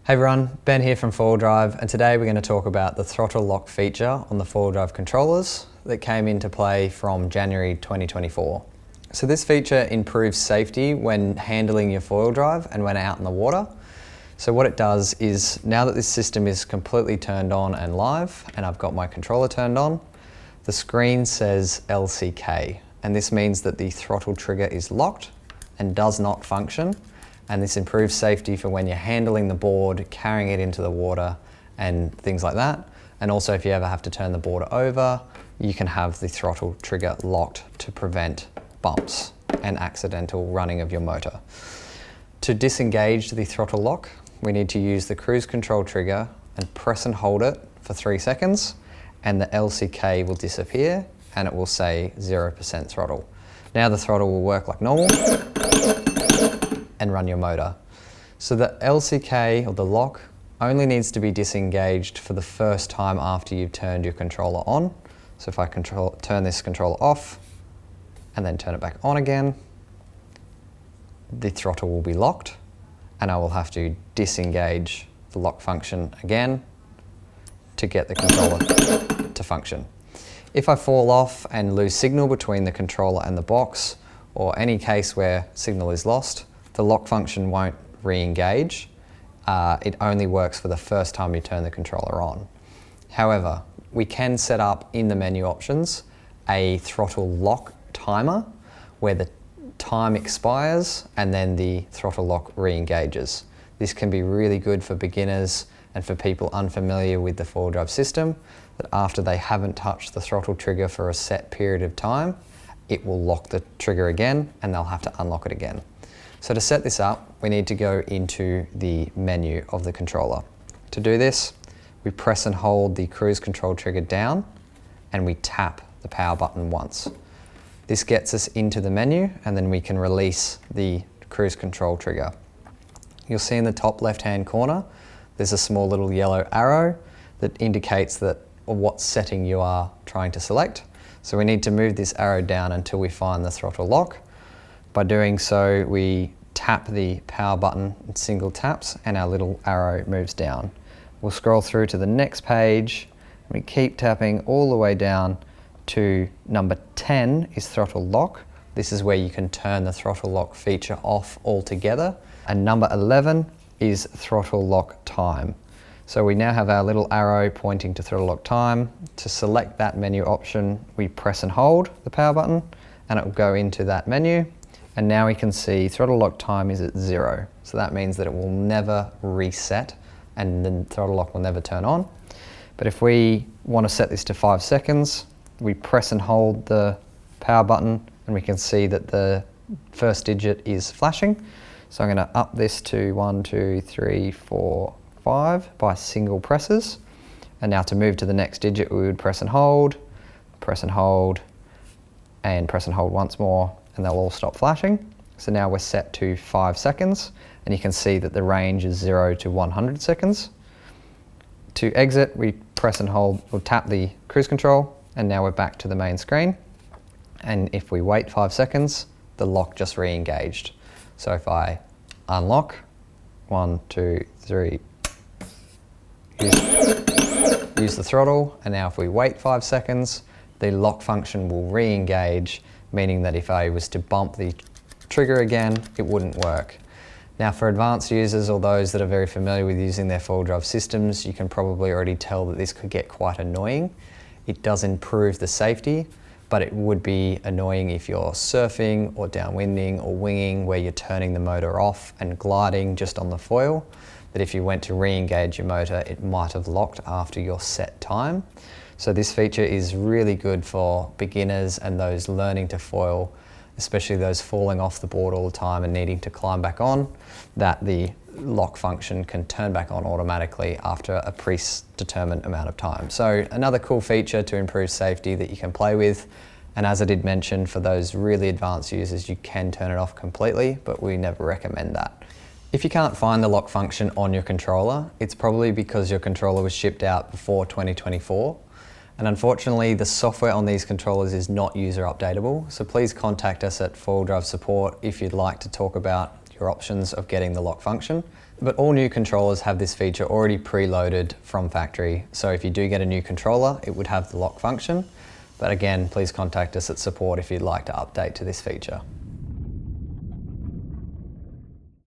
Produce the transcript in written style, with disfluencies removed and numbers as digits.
Hey everyone, Ben here from Four-Wheel Drive, and today we're going to talk about the throttle lock feature on the Four-Wheel Drive controllers that came into play from January 2024. So this feature improves safety when handling your four-wheel drive and when out in the water. So what it does is, now that this system is completely turned on and live, and I've got my controller turned on, the screen says LCK, and this means that the throttle trigger is locked and does not function. And this improves safety for when you're handling the board, carrying it into the water and things like that. And also if you ever have to turn the board over, you can have the throttle trigger locked to prevent bumps and accidental running of your motor. To disengage the throttle lock, we need to use the cruise control trigger and press and hold it for 3 seconds, and the LCK will disappear and it will say 0% throttle. Now the throttle will work like normal and run your motor. So the LCK, or the lock, only needs to be disengaged for the first time after you've turned your controller on. So if I turn this controller off and then turn it back on again, the throttle will be locked and I will have to disengage the lock function again to get the controller to function. If I fall off and lose signal between the controller and the box, or any case where signal is lost, the lock function won't re-engage. It only works for the first time you turn the controller on. However, we can set up in the menu options a throttle lock timer where the time expires and then the throttle lock re-engages. This can be really good for beginners and for people unfamiliar with the four-wheel drive system, that after they haven't touched the throttle trigger for a set period of time, it will lock the trigger again and they'll have to unlock it again. So to set this up, we need to go into the menu of the controller. To do this, we press and hold the cruise control trigger down and we tap the power button once. This gets us into the menu and then we can release the cruise control trigger. You'll see in the top left-hand corner, there's a small little yellow arrow that indicates what setting you are trying to select. So we need to move this arrow down until we find the throttle lock. By doing so, we tap the power button in single taps and our little arrow moves down. We'll scroll through to the next page and we keep tapping all the way down to number 10 is throttle lock. This is where you can turn the throttle lock feature off altogether. And number 11 is throttle lock time. So we now have our little arrow pointing to throttle lock time. To select that menu option, we press and hold the power button and it will go into that menu. And now we can see throttle lock time is at 0. So that means that it will never reset and the throttle lock will never turn on. But if we want to set this to 5 seconds, we press and hold the power button and we can see that the first digit is flashing. So I'm going to up this to 1, 2, 3, 4, 5 by single presses. And now to move to the next digit, we would press and hold, and press and hold once more, and they'll all stop flashing. So now we're set to 5 seconds, and you can see that the range is 0 to 100 seconds. To exit, we press and hold, or tap the cruise control, and now we're back to the main screen. And if we wait 5 seconds, the lock just re-engaged. So if I unlock, 1, 2, 3, use the throttle, and now if we wait 5 seconds, the lock function will re-engage, meaning that if I was to bump the trigger again, it wouldn't work. Now for advanced users or those that are very familiar with using their four-wheel drive systems, you can probably already tell that this could get quite annoying. It does improve the safety, but it would be annoying if you're surfing or downwinding or winging where you're turning the motor off and gliding just on the foil, that if you went to re-engage your motor, it might have locked after your set time. So this feature is really good for beginners and those learning to foil, especially those falling off the board all the time and needing to climb back on, that the lock function can turn back on automatically after a predetermined amount of time. So another cool feature to improve safety that you can play with. And as I did mention, for those really advanced users, you can turn it off completely, but we never recommend that. If you can't find the lock function on your controller, it's probably because your controller was shipped out before 2024. And unfortunately, the software on these controllers is not user updatable. So please contact us at Four-Wheel Drive Support if you'd like to talk about your options of getting the lock function. But all new controllers have this feature already preloaded from factory. So if you do get a new controller, it would have the lock function. But again, please contact us at support if you'd like to update to this feature.